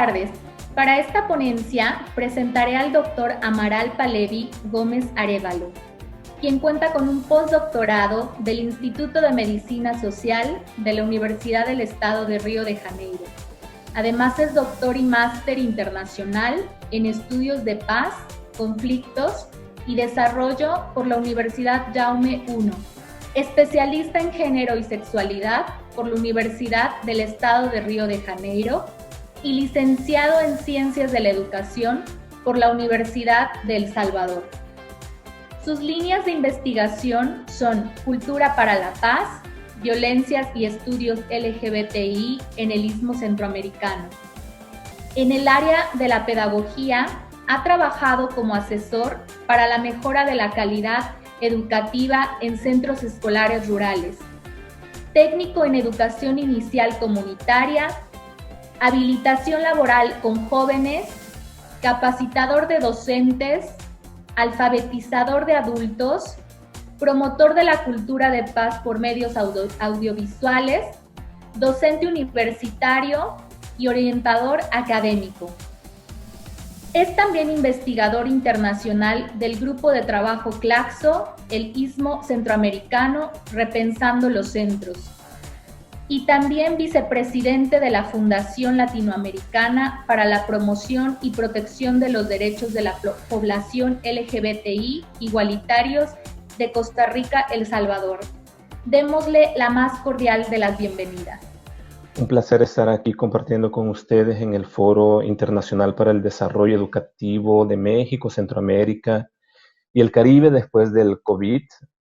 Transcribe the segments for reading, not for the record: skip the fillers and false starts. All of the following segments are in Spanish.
tardes. Para esta ponencia presentaré al doctor Amaral Palevi Gómez Arévalo, quien cuenta con un postdoctorado del Instituto de Medicina Social de la Universidad del Estado de Río de Janeiro. Además es doctor y máster internacional en estudios de paz, conflictos y desarrollo por la Universidad Jaume I, especialista en género y sexualidad por la Universidad del Estado de Río de Janeiro y licenciado en Ciencias de la Educación por la Universidad de El Salvador. Sus líneas de investigación son Cultura para la Paz, Violencias y Estudios LGBTI en el Istmo Centroamericano. En el área de la pedagogía, ha trabajado como asesor para la mejora de la calidad educativa en centros escolares rurales, técnico en educación inicial comunitaria, habilitación laboral con jóvenes, capacitador de docentes, alfabetizador de adultos, promotor de la cultura de paz por medios audiovisuales, docente universitario y orientador académico. Es también investigador internacional del grupo de trabajo Claxo, el Istmo Centroamericano, Repensando los Centros, y también vicepresidente de la Fundación Latinoamericana para la Promoción y Protección de los Derechos de la Población LGBTI Igualitarios de Costa Rica, El Salvador. Démosle la más cordial de las bienvenidas. Un placer estar aquí compartiendo con ustedes en el Foro Internacional para el Desarrollo Educativo de México, Centroamérica y el Caribe después del COVID.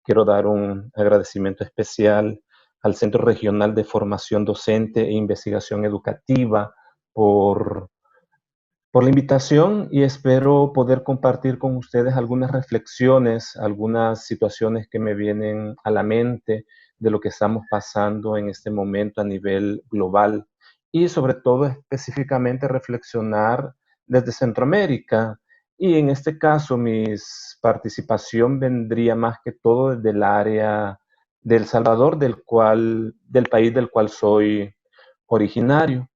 Quiero dar un agradecimiento especial al Centro Regional de Formación Docente e Investigación Educativa por la invitación y espero poder compartir con ustedes algunas reflexiones, algunas situaciones que me vienen a la mente de lo que estamos pasando en este momento a nivel global y sobre todo específicamente reflexionar desde Centroamérica y en este caso mi participación vendría más que todo desde el área de El Salvador, del país del cual soy originario.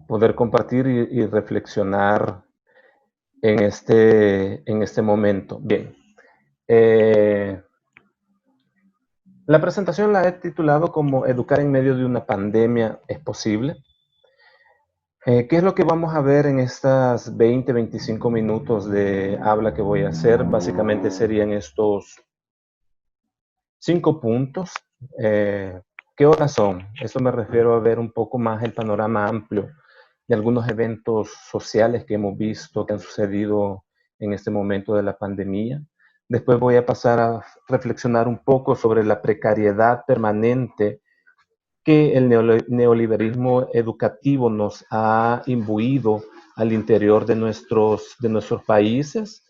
Poder compartir y reflexionar en este momento. Bien. La presentación la he titulado como Educar en medio de una pandemia es posible. ¿Qué es lo que vamos a ver en estas 20-25 minutos de habla que voy a hacer? Básicamente serían estos 5 puntos. ¿Qué horas son? Eso me refiero a ver un poco más el panorama amplio de algunos eventos sociales que hemos visto que han sucedido en este momento de la pandemia. Después voy a pasar a reflexionar un poco sobre la precariedad permanente que el neoliberalismo educativo nos ha imbuido al interior de nuestros países.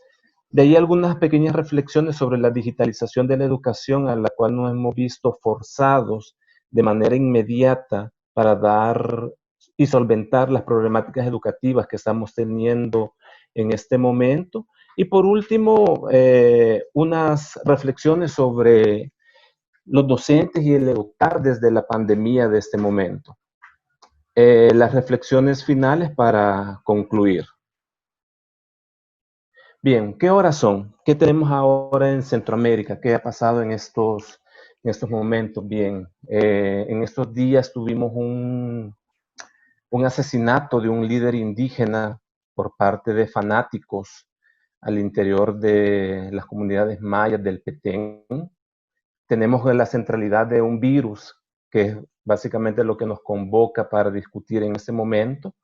De ahí algunas pequeñas reflexiones sobre la digitalización de la educación a la cual nos hemos visto forzados de manera inmediata para dar y solventar las problemáticas educativas que estamos teniendo en este momento. Y por último, unas reflexiones sobre los docentes y el educar desde la pandemia de este momento. Las reflexiones finales para concluir. Bien, ¿qué horas son? ¿Qué tenemos ahora en Centroamérica? ¿Qué ha pasado en estos momentos? Bien, en estos días tuvimos un asesinato de un líder indígena por parte de fanáticos al interior de las comunidades mayas del Petén. Tenemos la centralidad de un virus, que es básicamente lo que nos convoca para discutir en este momento.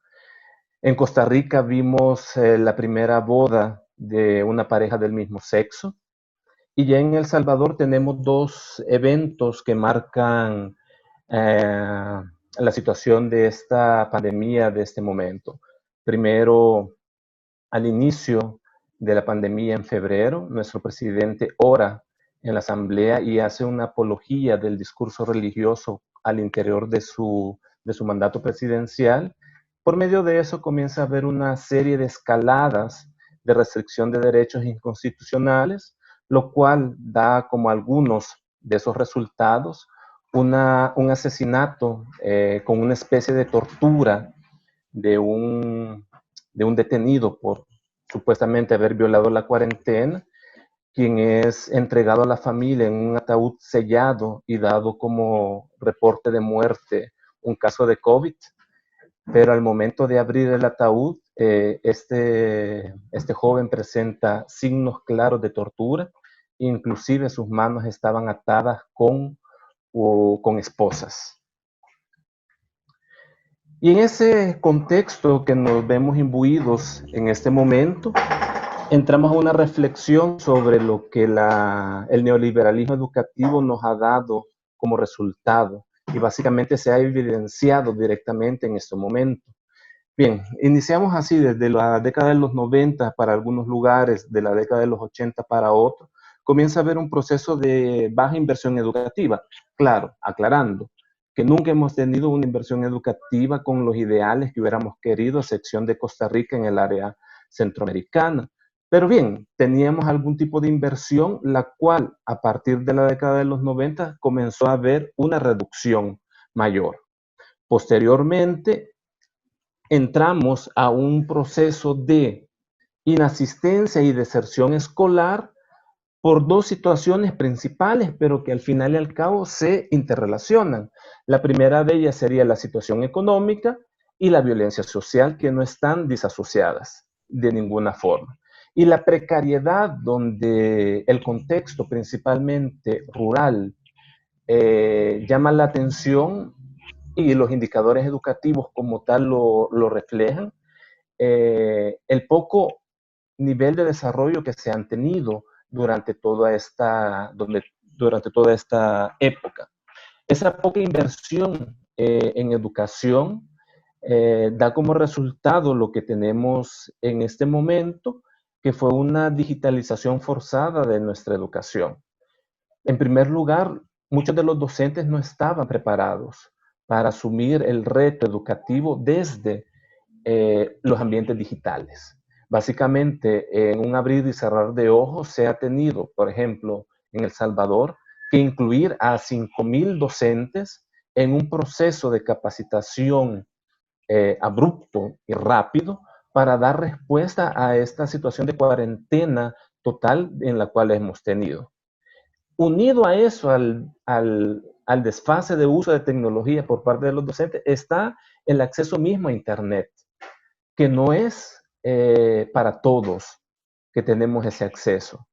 En Costa Rica vimos la primera boda de una pareja del mismo sexo. Y ya en El Salvador tenemos 2 eventos que marcan la situación de esta pandemia de este momento. Primero, al inicio de la pandemia en febrero, nuestro presidente ora en la asamblea y hace una apología del discurso religioso al interior de su mandato presidencial. Por medio de eso comienza a haber una serie de escaladas de restricción de derechos inconstitucionales, lo cual da como algunos de esos resultados un asesinato con una especie de tortura de un, de un detenido por supuestamente haber violado la cuarentena, quien es entregado a la familia en un ataúd sellado y dado como reporte de muerte un caso de COVID, pero al momento de abrir el ataúd, este joven presenta signos claros de tortura, inclusive sus manos estaban atadas con esposas. Y en ese contexto que nos vemos imbuidos en este momento, entramos a una reflexión sobre lo que el neoliberalismo educativo nos ha dado como resultado y básicamente se ha evidenciado directamente en este momento. Bien, iniciamos así desde la década de los 90 para algunos lugares, de la década de los 80 para otros, comienza a haber un proceso de baja inversión educativa. Claro, aclarando que nunca hemos tenido una inversión educativa con los ideales que hubiéramos querido, a excepción de Costa Rica en el área centroamericana. Pero bien, teníamos algún tipo de inversión, la cual a partir de la década de los 90 comenzó a haber una reducción mayor. Posteriormente, entramos a un proceso de inasistencia y deserción escolar por dos situaciones principales, pero que al final y al cabo se interrelacionan. La primera de ellas sería la situación económica y la violencia social, que no están disasociadas de ninguna forma. Y la precariedad, donde el contexto principalmente rural llama la atención y los indicadores educativos como tal lo reflejan, el poco nivel de desarrollo que se han tenido durante toda esta época. Esa poca inversión en educación da como resultado lo que tenemos en este momento, que fue una digitalización forzada de nuestra educación. En primer lugar, muchos de los docentes no estaban preparados para asumir el reto educativo desde los ambientes digitales. Básicamente, en un abrir y cerrar de ojos se ha tenido, por ejemplo, en El Salvador, que incluir a 5,000 docentes en un proceso de capacitación abrupto y rápido para dar respuesta a esta situación de cuarentena total en la cual hemos tenido. Unido a eso, al desfase de uso de tecnología por parte de los docentes, está el acceso mismo a Internet, que no es para todos que tenemos ese acceso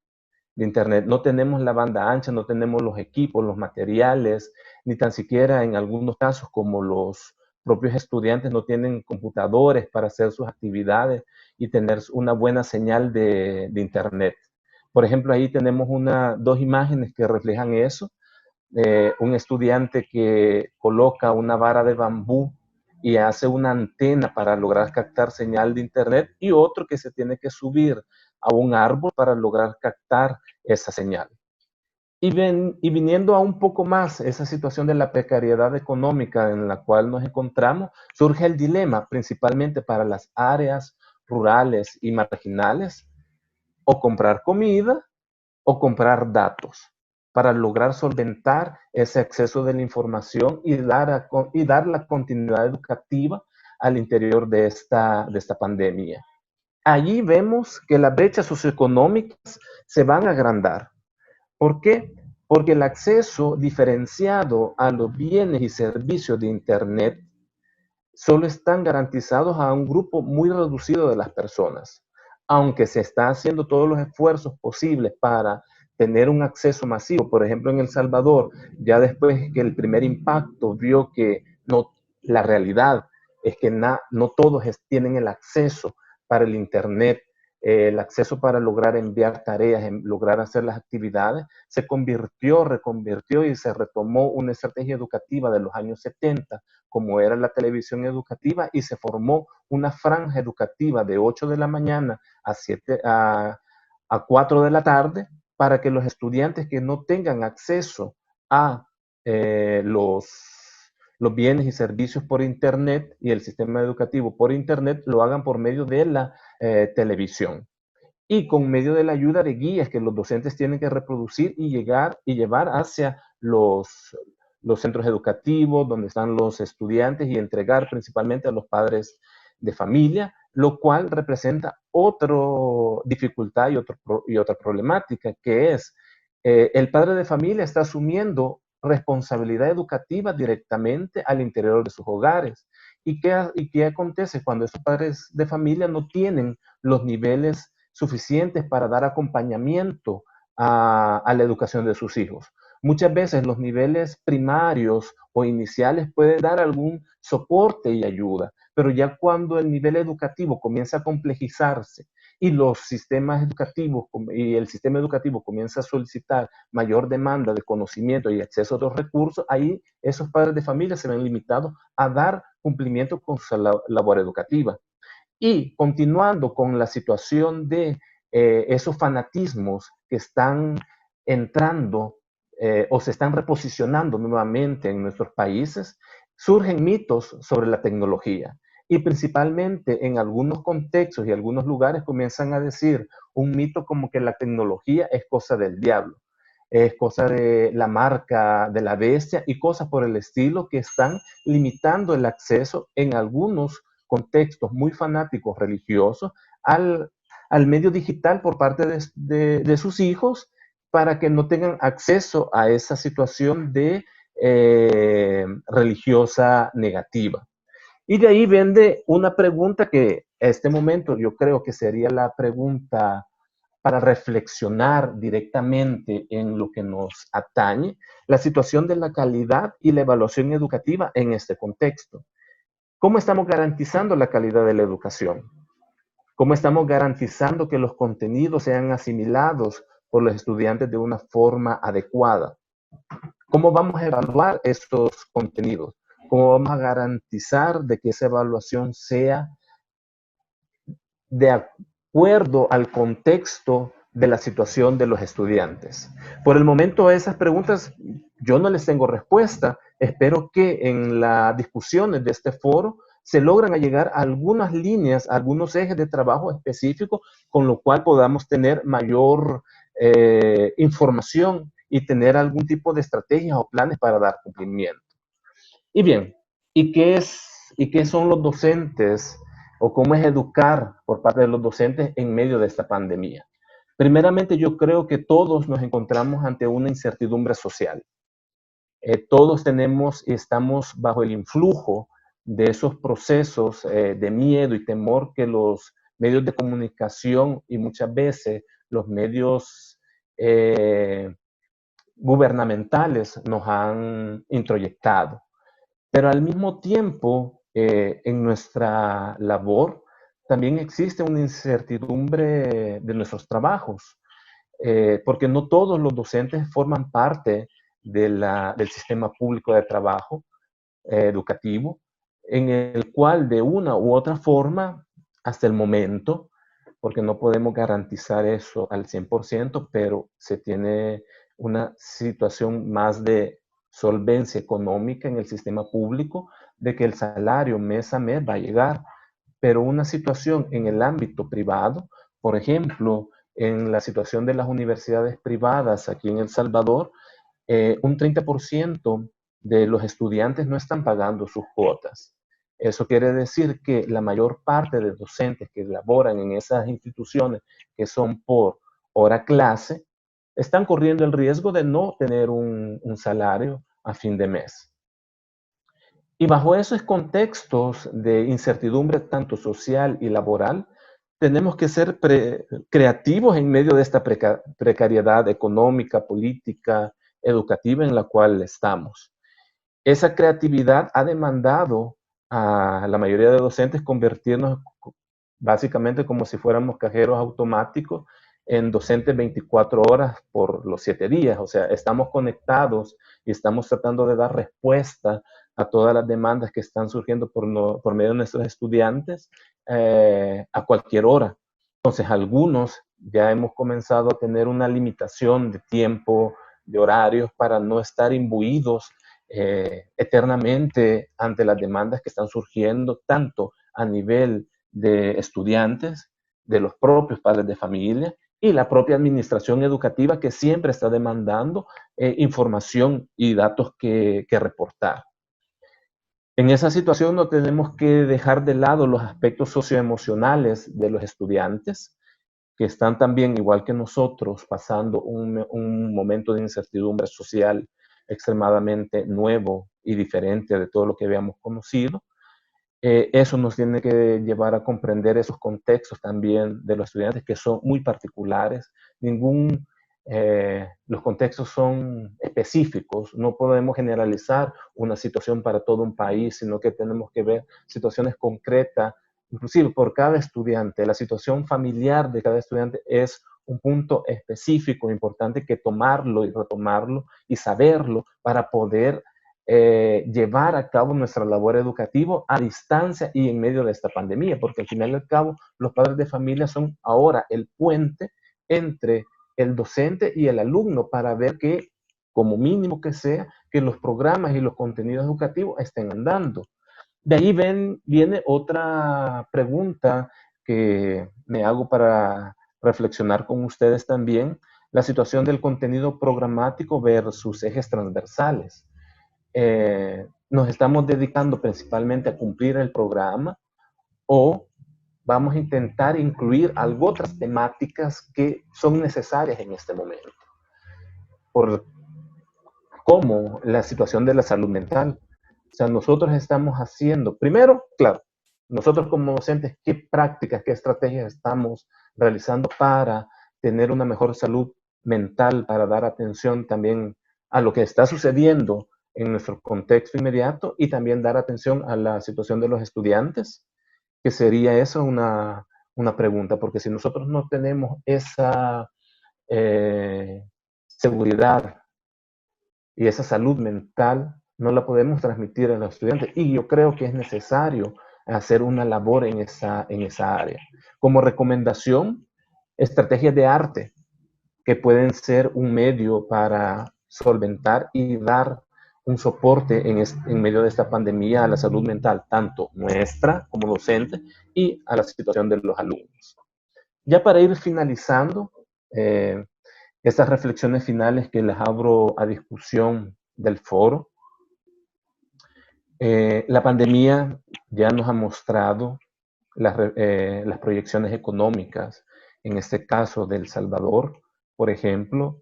de Internet. No tenemos la banda ancha, no tenemos los equipos, los materiales, ni tan siquiera en algunos casos como los propios estudiantes no tienen computadores para hacer sus actividades y tener una buena señal de Internet. Por ejemplo, ahí tenemos dos imágenes que reflejan eso. Un estudiante que coloca una vara de bambú y hace una antena para lograr captar señal de Internet, y otro que se tiene que subir a un árbol para lograr captar esa señal. Y viniendo a un poco más esa situación de la precariedad económica en la cual nos encontramos, surge el dilema principalmente para las áreas rurales y marginales: o comprar comida o comprar datos para lograr solventar ese acceso de la información y dar la continuidad educativa al interior de esta pandemia. Allí vemos que las brechas socioeconómicas se van a agrandar. ¿Por qué? Porque el acceso diferenciado a los bienes y servicios de Internet solo están garantizados a un grupo muy reducido de las personas. Aunque se está haciendo todos los esfuerzos posibles para tener un acceso masivo, por ejemplo en El Salvador, ya después que el primer impacto vio que no, la realidad es que no todos tienen el acceso para el Internet, el acceso para lograr enviar tareas, lograr hacer las actividades, se reconvirtió y se retomó una estrategia educativa de los años 70, como era la televisión educativa, y se formó una franja educativa de 8 de la mañana a 4 de la tarde para que los estudiantes que no tengan acceso a los bienes y servicios por Internet y el sistema educativo por Internet lo hagan por medio de la televisión y con medio de la ayuda de guías que los docentes tienen que reproducir y llevar hacia los centros educativos donde están los estudiantes y entregar principalmente a los padres de familia, lo cual representa otra dificultad y otra problemática, que es el padre de familia está asumiendo responsabilidad educativa directamente al interior de sus hogares. ¿Y qué acontece cuando esos padres de familia no tienen los niveles suficientes para dar acompañamiento a la educación de sus hijos? Muchas veces los niveles primarios o iniciales pueden dar algún soporte y ayuda, pero ya cuando el nivel educativo comienza a complejizarse y los sistemas educativos y el sistema educativo comienza a solicitar mayor demanda de conocimiento y acceso a los recursos, ahí esos padres de familia se ven limitados a dar cumplimiento con su labor educativa. Y continuando con la situación de esos fanatismos que están entrando o se están reposicionando nuevamente en nuestros países, surgen mitos sobre la tecnología. Y principalmente en algunos contextos y algunos lugares comienzan a decir un mito como que la tecnología es cosa del diablo, es cosa de la marca de la bestia y cosas por el estilo que están limitando el acceso en algunos contextos muy fanáticos religiosos al medio digital por parte de sus hijos para que no tengan acceso a esa situación de religiosa negativa. Y de ahí vende una pregunta que a este momento yo creo que sería la pregunta para reflexionar directamente en lo que nos atañe, la situación de la calidad y la evaluación educativa en este contexto. ¿Cómo estamos garantizando la calidad de la educación? ¿Cómo estamos garantizando que los contenidos sean asimilados por los estudiantes de una forma adecuada? ¿Cómo vamos a evaluar estos contenidos? ¿Cómo vamos a garantizar de que esa evaluación sea de acuerdo al contexto de la situación de los estudiantes? Por el momento a esas preguntas yo no les tengo respuesta. Espero que en las discusiones de este foro se logran llegar a algunas líneas, a algunos ejes de trabajo específicos, con lo cual podamos tener mayor información y tener algún tipo de estrategias o planes para dar cumplimiento. Y bien, ¿y qué son los docentes o cómo es educar por parte de los docentes en medio de esta pandemia? Primeramente, yo creo que todos nos encontramos ante una incertidumbre social. Todos tenemos y estamos bajo el influjo de esos procesos de miedo y temor que los medios de comunicación y muchas veces los medios gubernamentales nos han introyectado. Pero al mismo tiempo, en nuestra labor también existe una incertidumbre de nuestros trabajos, porque no todos los docentes forman parte del sistema público de trabajo educativo, en el cual de una u otra forma, hasta el momento, porque no podemos garantizar eso al 100%, pero se tiene una situación más de solvencia económica en el sistema público, de que el salario mes a mes va a llegar, pero una situación en el ámbito privado, por ejemplo, en la situación de las universidades privadas aquí en El Salvador, un 30% de los estudiantes no están pagando sus cuotas. Eso quiere decir que la mayor parte de docentes que laboran en esas instituciones que son por hora clase, están corriendo el riesgo de no tener un salario a fin de mes. Y bajo esos contextos de incertidumbre tanto social y laboral, tenemos que ser creativos en medio de esta precariedad económica, política, educativa en la cual estamos. Esa creatividad ha demandado a la mayoría de docentes convertirnos básicamente como si fuéramos cajeros automáticos en docentes 24 horas por los 7 días. O sea, estamos conectados y estamos tratando de dar respuesta a todas las demandas que están surgiendo por medio de nuestros estudiantes a cualquier hora. Entonces, algunos ya hemos comenzado a tener una limitación de tiempo, de horarios, para no estar imbuidos eternamente ante las demandas que están surgiendo, tanto a nivel de estudiantes, de los propios padres de familia y la propia administración educativa, que siempre está demandando información y datos que reportar. En esa situación no tenemos que dejar de lado los aspectos socioemocionales de los estudiantes, que están también, igual que nosotros, pasando un momento de incertidumbre social extremadamente nuevo y diferente de todo lo que habíamos conocido. Eso nos tiene que llevar a comprender esos contextos también de los estudiantes que son muy particulares. Los contextos son específicos, no podemos generalizar una situación para todo un país, sino que tenemos que ver situaciones concretas, inclusive por cada estudiante. La situación familiar de cada estudiante es un punto específico, importante que tomarlo y retomarlo y saberlo para poder llevar a cabo nuestra labor educativa a distancia y en medio de esta pandemia, porque al final y al cabo los padres de familia son ahora el puente entre el docente y el alumno para ver que, como mínimo que sea, que los programas y los contenidos educativos estén andando. De ahí viene otra pregunta que me hago para reflexionar con ustedes también, la situación del contenido programático versus ejes transversales. Nos estamos dedicando principalmente a cumplir el programa o vamos a intentar incluir algo otras temáticas que son necesarias en este momento, por como la situación de la salud mental. O sea, nosotros estamos haciendo, primero, claro, nosotros como docentes, qué prácticas, qué estrategias estamos realizando para tener una mejor salud mental, para dar atención también a lo que está sucediendo en nuestro contexto inmediato y también dar atención a la situación de los estudiantes, que sería eso una pregunta, porque si nosotros no tenemos esa seguridad y esa salud mental, no la podemos transmitir a los estudiantes. Y yo creo que es necesario hacer una labor en esa área. Como recomendación, estrategias de arte que pueden ser un medio para solventar y dar un soporte en medio de esta pandemia a la salud mental, tanto nuestra como docente y a la situación de los alumnos. Ya para ir finalizando, estas reflexiones finales que les abro a discusión del foro, la pandemia ya nos ha mostrado las proyecciones económicas, en este caso de El Salvador, por ejemplo,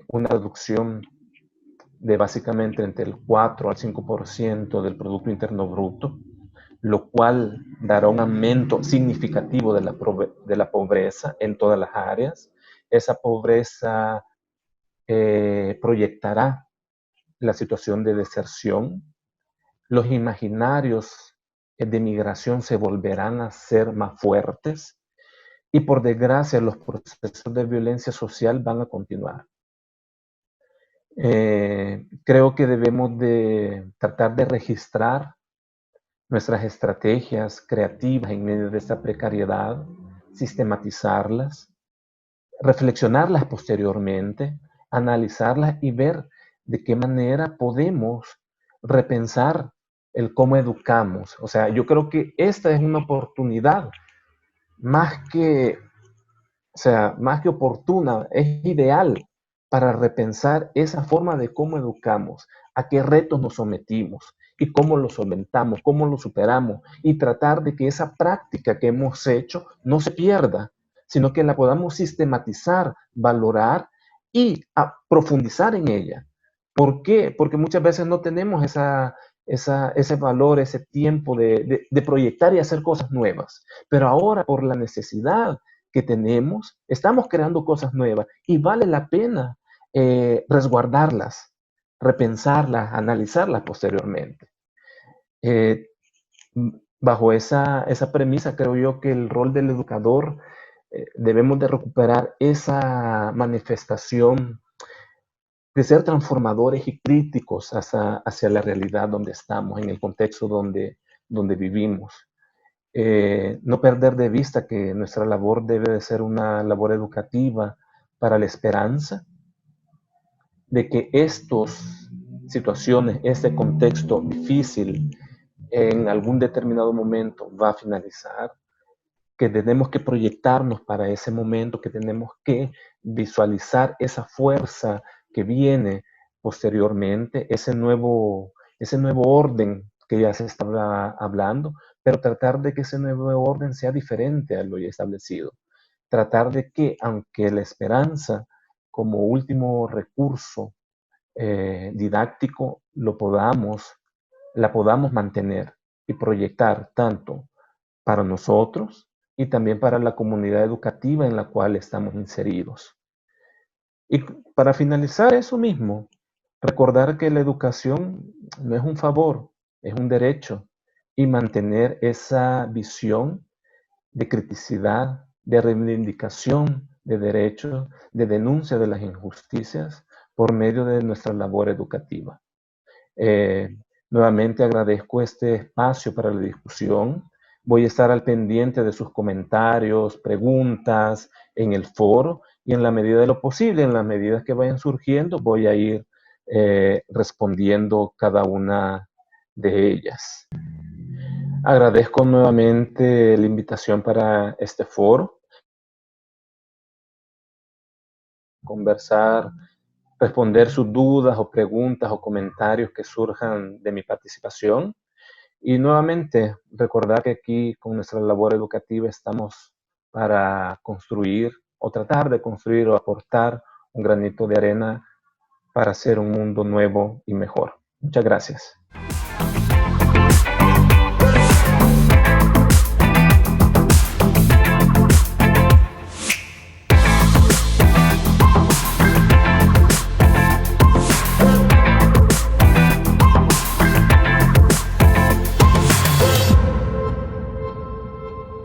una reducción de básicamente entre el 4 al 5% del Producto Interno Bruto, lo cual dará un aumento significativo de la pobreza en todas las áreas. Esa pobreza proyectará la situación de deserción. Los imaginarios de migración se volverán a ser más fuertes y por desgracia los procesos de violencia social van a continuar. Creo que debemos de tratar de registrar nuestras estrategias creativas en medio de esta precariedad, sistematizarlas, reflexionarlas posteriormente, analizarlas y ver de qué manera podemos repensar el cómo educamos. O sea, yo creo que esta es una oportunidad más que, o sea, más que oportuna, es ideal para repensar esa forma de cómo educamos, a qué retos nos sometimos y cómo los solventamos, cómo los superamos y tratar de que esa práctica que hemos hecho no se pierda, sino que la podamos sistematizar, valorar y profundizar en ella. ¿Por qué? Porque muchas veces no tenemos ese valor, ese tiempo de proyectar y hacer cosas nuevas. Pero ahora, por la necesidad que tenemos, estamos creando cosas nuevas y vale la pena resguardarlas, repensarlas, analizarlas posteriormente. Eh, Bajo esa premisa, creo yo que el rol del educador debemos de recuperar esa manifestación de ser transformadores y críticos hacia la realidad donde estamos, en el contexto donde vivimos. No perder de vista que nuestra labor debe de ser una labor educativa para la esperanza de que estas situaciones, este contexto difícil en algún determinado momento va a finalizar, que tenemos que proyectarnos para ese momento, que tenemos que visualizar esa fuerza que viene posteriormente, ese nuevo orden que ya se estaba hablando, pero tratar de que ese nuevo orden sea diferente a lo ya establecido. Tratar de que, aunque la esperanza como último recurso didáctico la podamos mantener y proyectar tanto para nosotros y también para la comunidad educativa en la cual estamos inseridos. Y para finalizar eso mismo, recordar que la educación no es un favor, es un derecho, y mantener esa visión de criticidad, de reivindicación de derechos, de denuncia de las injusticias por medio de nuestra labor educativa. Eh, Nuevamente agradezco este espacio para la discusión. Voy a estar al pendiente de sus comentarios, preguntas en el foro y en la medida de lo posible, en las medidas que vayan surgiendo, voy a ir respondiendo cada una de ellas. Agradezco nuevamente la invitación para este foro, conversar, responder sus dudas o preguntas o comentarios que surjan de mi participación. Y nuevamente, recordar que aquí con nuestra labor educativa estamos para construir o tratar de construir o aportar un granito de arena para hacer un mundo nuevo y mejor. Muchas gracias.